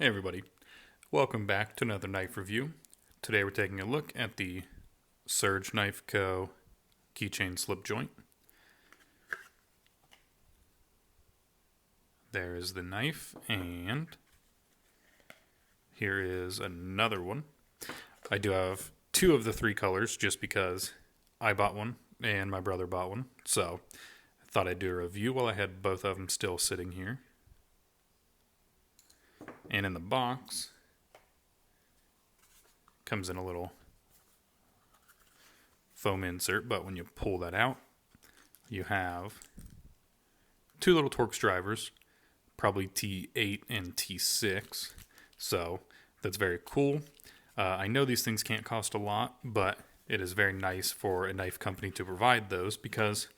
Hey everybody, welcome back to another knife review. Today we're taking a look at the Serge Knife Co. Keychain Slipjoint. There is the knife, and here is another one. I do have two of the three colors just because I bought one and my brother bought one, so I thought I'd do a review while I had both of them still sitting here. And in the box comes in a little foam insert, but when you pull that out, you have two little Torx drivers, probably T8 and T6, so that's very cool. I know these things can't cost a lot, but it is very nice for a knife company to provide those because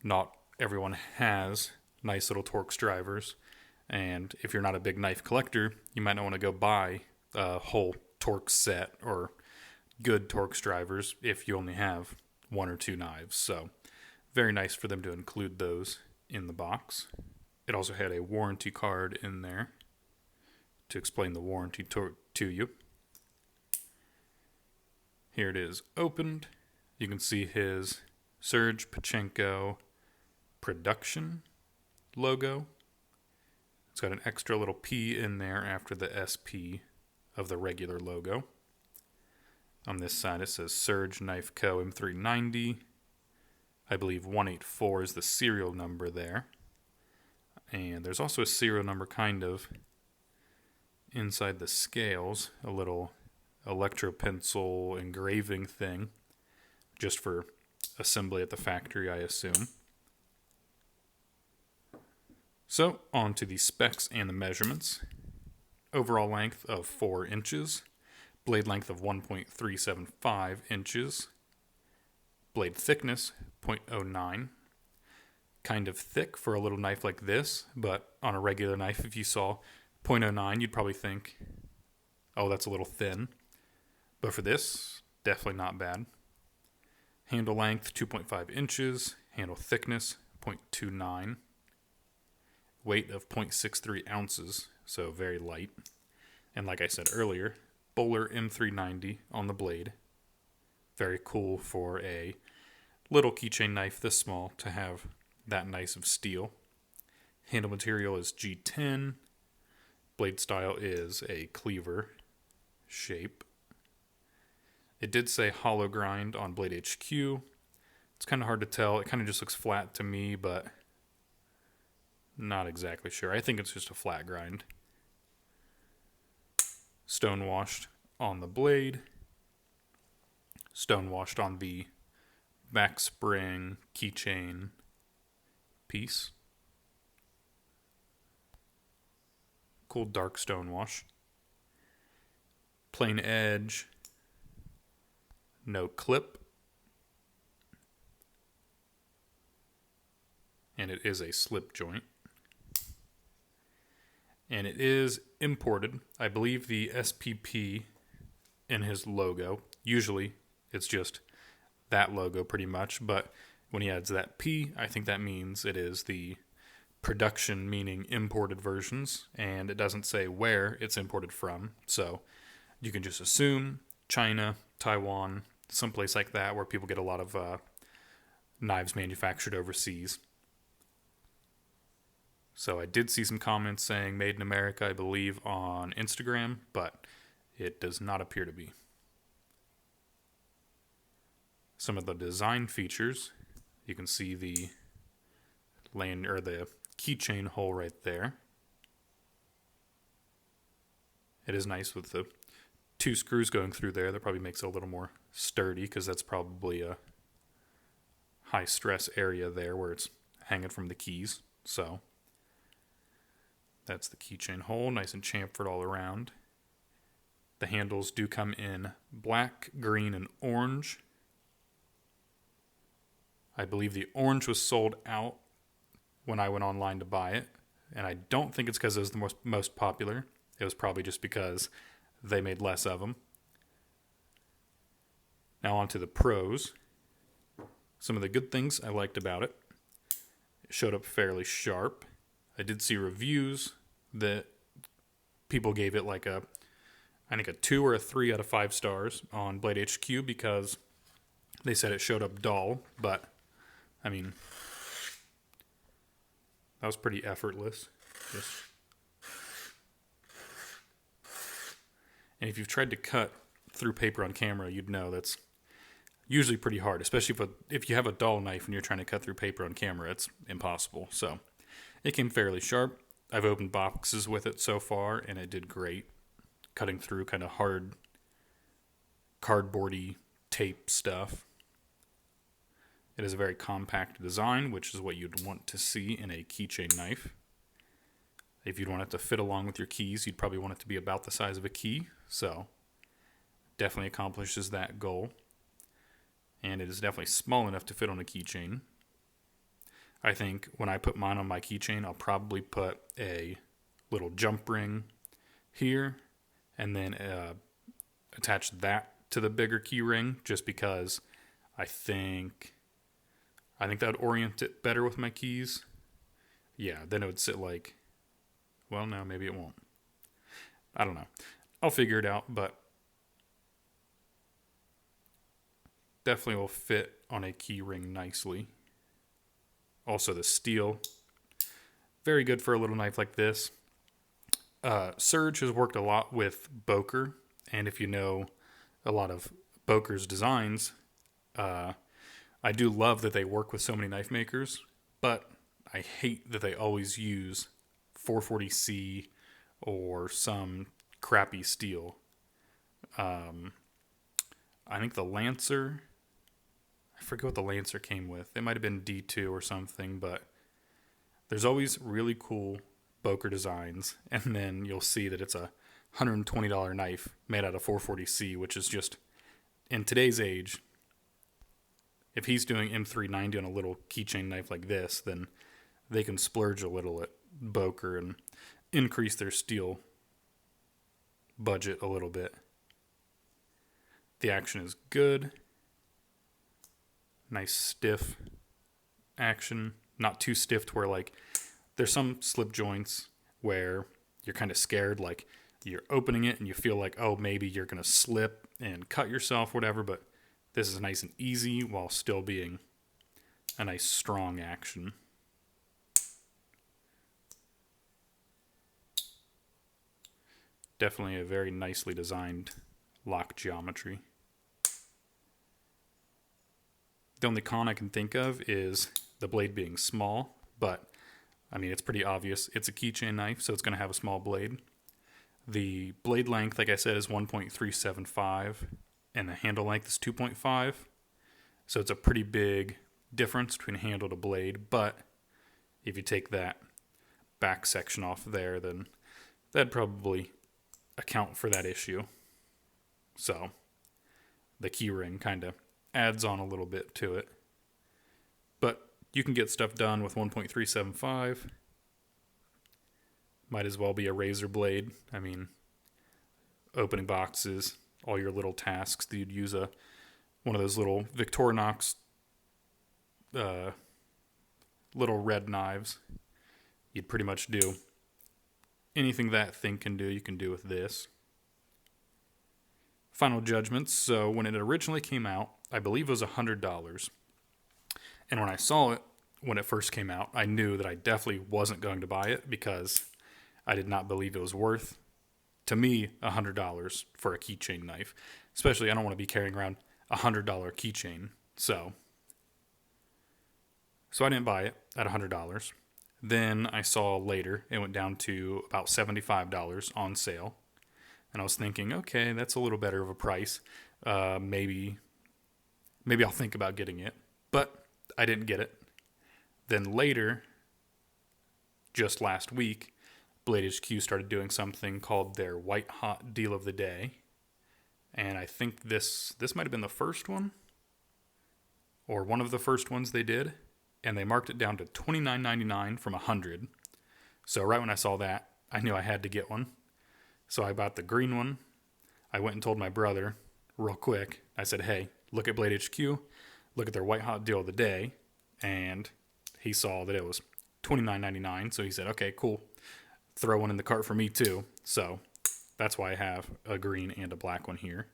not everyone has nice little Torx drivers, and if you're not a big knife collector, you might not want to go buy a whole Torx set or good Torx drivers if you only have one or two knives. So very nice for them to include those in the box. It also had a warranty card in there to explain the warranty to you. Here it is opened. You can see his Serge Pachenko production logo. It's got an extra little P in there after the SP of the regular logo. On this side it says Serge Knife Co. M390. I believe 184 is the serial number there. And there's also a serial number kind of inside the scales, a little electro pencil engraving thing, just for assembly at the factory, I assume. So, on to the specs and the measurements. Overall length of 4 inches, blade length of 1.375 inches, blade thickness 0.09. Kind of thick for a little knife like this, but on a regular knife, if you saw 0.09, you'd probably think, oh, that's a little thin. But for this, definitely not bad. Handle length 2.5 inches, handle thickness 0.29. Weight of 0.63 ounces, so very light. And like I said earlier, Bowler M390 on the blade. Very cool for a little keychain knife this small to have that nice of steel. Handle material is G10. Blade style is a cleaver shape. It did say hollow grind on Blade HQ. It's kind of hard to tell. It kind of just looks flat to me, but not exactly sure. I think it's just a flat grind. Stone washed on the blade. Stone washed on the back spring keychain piece. Cool dark stone wash. Plain edge. No clip. And it is a slip joint. And it is imported. I believe the SPP in his logo, usually it's just that logo pretty much, but when he adds that P, I think that means it is the production, meaning imported versions, and it doesn't say where it's imported from, so you can just assume China, Taiwan, someplace like that where people get a lot of knives manufactured overseas. So I did see some comments saying made in America, I believe, on Instagram, but it does not appear to be. Some of the design features, you can see the the keychain hole right there. It is nice with the two screws going through there. That probably makes it a little more sturdy because that's probably a high stress area there where it's hanging from the keys. So that's the keychain hole, nice and chamfered all around. The handles do come in black, green, and orange. I believe the orange was sold out when I went online to buy it, and I don't think it's because it was the most popular. It was probably just because they made less of them. Now on to the pros. Some of the good things I liked about it. It showed up fairly sharp. I did see reviews that people gave it like I think a 2 or a 3 out of 5 stars on Blade HQ because they said it showed up dull, but I mean, that was pretty effortless. And if you've tried to cut through paper on camera, you'd know that's usually pretty hard, especially if you have a dull knife and you're trying to cut through paper on camera, it's impossible. So it came fairly sharp. I've opened boxes with it so far, and it did great, cutting through kind of hard, cardboardy tape stuff. It is a very compact design, which is what you'd want to see in a keychain knife. If you'd want it to fit along with your keys, you'd probably want it to be about the size of a key, so definitely accomplishes that goal. And it is definitely small enough to fit on a keychain. I think when I put mine on my keychain, I'll probably put a little jump ring here and then attach that to the bigger key ring just because I think that would orient it better with my keys. Yeah, then it would sit like, well, no, maybe it won't. I don't know. I'll figure it out, but definitely will fit on a key ring nicely. Also, the steel, very good for a little knife like this. Serge has worked a lot with Boker, and if you know a lot of Boker's designs, I do love that they work with so many knife makers, but I hate that they always use 440C or some crappy steel. I think the Lancer, I forget what the Lancer came with. It might have been D2 or something, but there's always really cool Boker designs, and then you'll see that it's a $120 knife made out of 440C, which is just, in today's age, if he's doing M390 on a little keychain knife like this, then they can splurge a little at Boker and increase their steel budget a little bit. The action is good. Nice stiff action. Not too stiff to where like there's some slip joints where you're kind of scared, like you're opening it and you feel like, oh, maybe you're going to slip and cut yourself, whatever, but this is nice and easy while still being a nice strong action. Definitely a very nicely designed lock geometry. The only con I can think of is the blade being small, but I mean, it's pretty obvious. It's a keychain knife, so it's going to have a small blade. The blade length, like I said, is 1.375, and the handle length is 2.5. So it's a pretty big difference between handle to blade, but if you take that back section off there, then that'd probably account for that issue. So the key ring kind of adds on a little bit to it. But you can get stuff done with 1.375. Might as well be a razor blade. I mean, opening boxes, all your little tasks. You'd use one of those little Victorinox little red knives. You'd pretty much do anything that thing can do, you can do with this. Final judgments. So when it originally came out, I believe it was $100. And when I saw it, when it first came out, I knew that I definitely wasn't going to buy it because I did not believe it was worth, to me, $100 for a keychain knife. Especially, I don't want to be carrying around a $100 keychain. So I didn't buy it at $100. Then I saw later it went down to about $75 on sale. And I was thinking, okay, that's a little better of a price. Maybe I'll think about getting it. But I didn't get it. Then later, just last week, Blade HQ started doing something called their White Hot Deal of the Day. And I think this might have been the first one, or one of the first ones they did. And they marked it down to $29.99 from $100. So right when I saw that, I knew I had to get one. So I bought the green one. I went and told my brother real quick. I said, hey, look at Blade HQ. Look at their White Hot Deal of the Day. And he saw that it was $29.99. So he said, okay, cool. throw one in the cart for me too. So that's why I have a green and a black one here.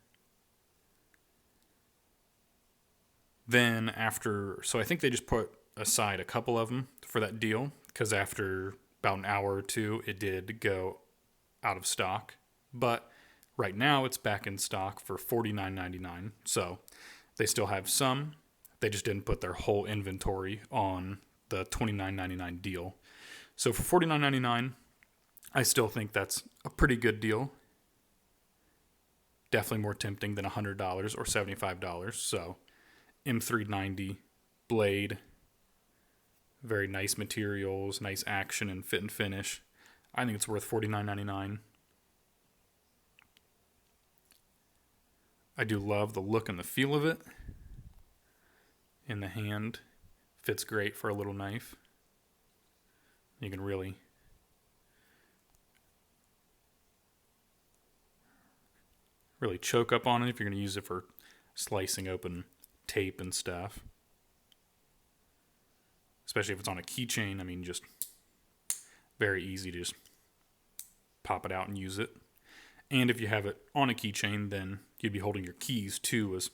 Then so I think they just put aside a couple of them for that deal, because after about an hour or two, it did go out of stock. But right now, it's back in stock for $49.99. So they still have some. They just didn't put their whole inventory on the $29.99 deal. So for $49.99, I still think that's a pretty good deal. Definitely more tempting than $100 or $75. So M390 blade, very nice materials, nice action and fit and finish. I think it's worth $49.99. I do love the look and the feel of it. In the hand, fits great for a little knife. You can really choke up on it if you're going to use it for slicing open tape and stuff. Especially if it's on a keychain. I mean, just very easy to just pop it out and use it. And if you have it on a keychain, then you'd be holding your keys too as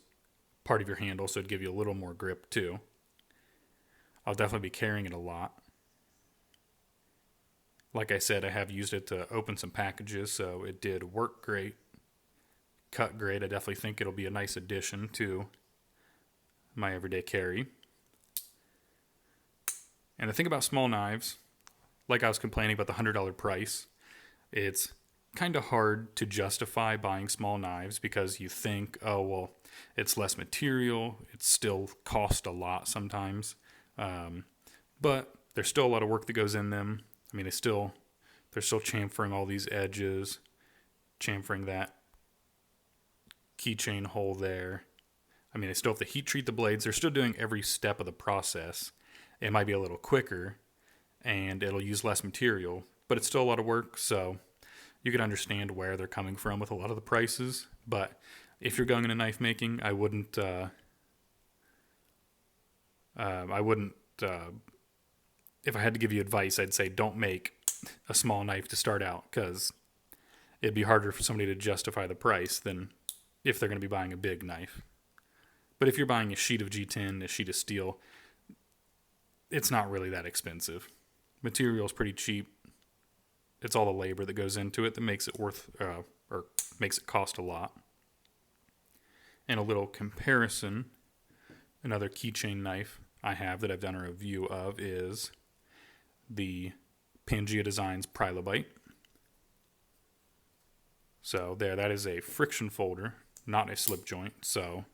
part of your handle, so it'd give you a little more grip too. I'll definitely be carrying it a lot. Like I said, I have used it to open some packages, so it did work great, cut great. I definitely think it'll be a nice addition to my everyday carry. And the thing about small knives, like I was complaining about the $100 price, it's kind of hard to justify buying small knives because you think, oh, well, it's less material. It still costs a lot sometimes. But there's still a lot of work that goes in them. I mean, they're still chamfering all these edges, chamfering that keychain hole there. I mean, they still have to heat treat the blades. They're still doing every step of the process. It might be a little quicker, and it'll use less material, but it's still a lot of work, so you can understand where they're coming from with a lot of the prices. But if you're going into knife making, I wouldn't if I had to give you advice, I'd say don't make a small knife to start out, because it'd be harder for somebody to justify the price than if they're going to be buying a big knife. But if you're buying a sheet of G10, a sheet of steel, it's not really that expensive. Material's pretty cheap. It's all the labor that goes into it that makes it or makes it cost a lot. And a little comparison, another keychain knife I have that I've done a review of is the Pangea Designs Prilobite. So that is a friction folder, not a slip joint. So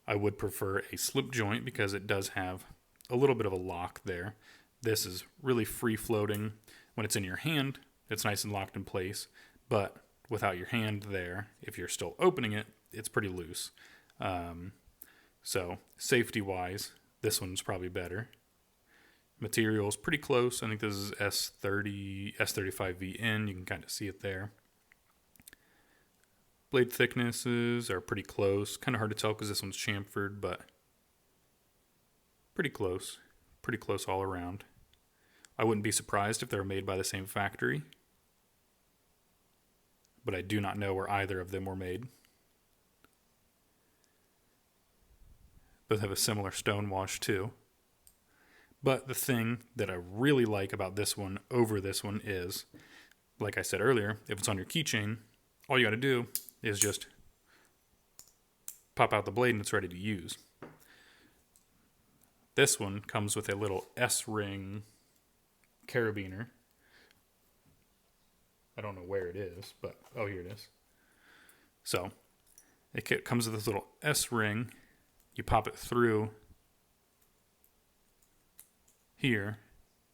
I would prefer a slip joint because it does have a little bit of a lock there. This is really free floating. When it's in your hand, it's nice and locked in place, but without your hand there, if you're still opening it, it's pretty loose. So safety wise, this one's probably better. Material's pretty close. I think this is S35VN. You can kind of see it there. Blade thicknesses are pretty close. Kind of hard to tell because this one's chamfered, but pretty close. Pretty close all around. I wouldn't be surprised if they were made by the same factory, but I do not know where either of them were made. Both have a similar stone wash too. But the thing that I really like about this one over this one is, like I said earlier, if it's on your keychain, all you got to do is just pop out the blade and it's ready to use. This one comes with a little S-ring carabiner. I don't know where it is, but oh, here it is. So it comes with this little S-ring. You pop it through here,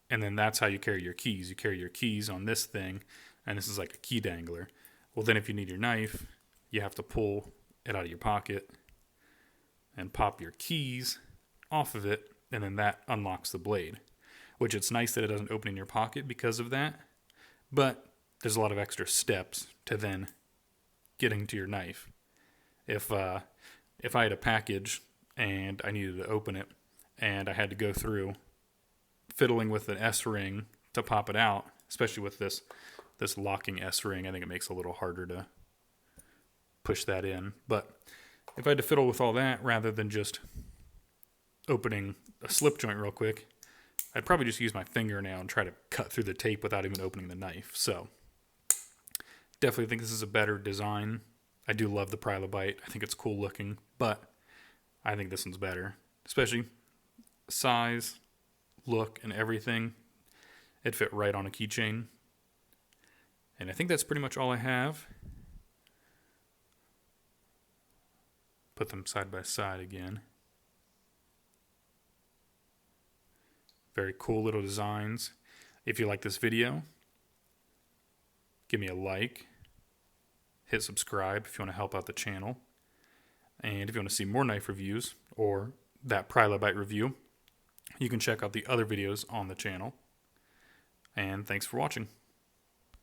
and then that's how you carry your keys. You carry your keys on this thing, and this is like a key dangler. Well, then if you need your knife, you have to pull it out of your pocket and pop your keys off of it, and then that unlocks the blade, which it's nice that it doesn't open in your pocket because of that, but there's a lot of extra steps to then getting to your knife. If I had a package and I needed to open it and I had to go through fiddling with an S-ring to pop it out, especially with this locking S-ring. I think it makes it a little harder to push that in. But if I had to fiddle with all that rather than just opening a slip joint real quick, I'd probably just use my fingernail and try to cut through the tape without even opening the knife. So definitely think this is a better design. I do love the Prilobite. I think it's cool looking, but I think this one's better, especially size, look, and everything. It fit right on a keychain. And I think that's pretty much all I have. Put them side by side again. Very cool little designs. If you like this video, give me a like. Hit subscribe if you want to help out the channel. And if you want to see more knife reviews or that Prilobite review, you can check out the other videos on the channel. And thanks for watching.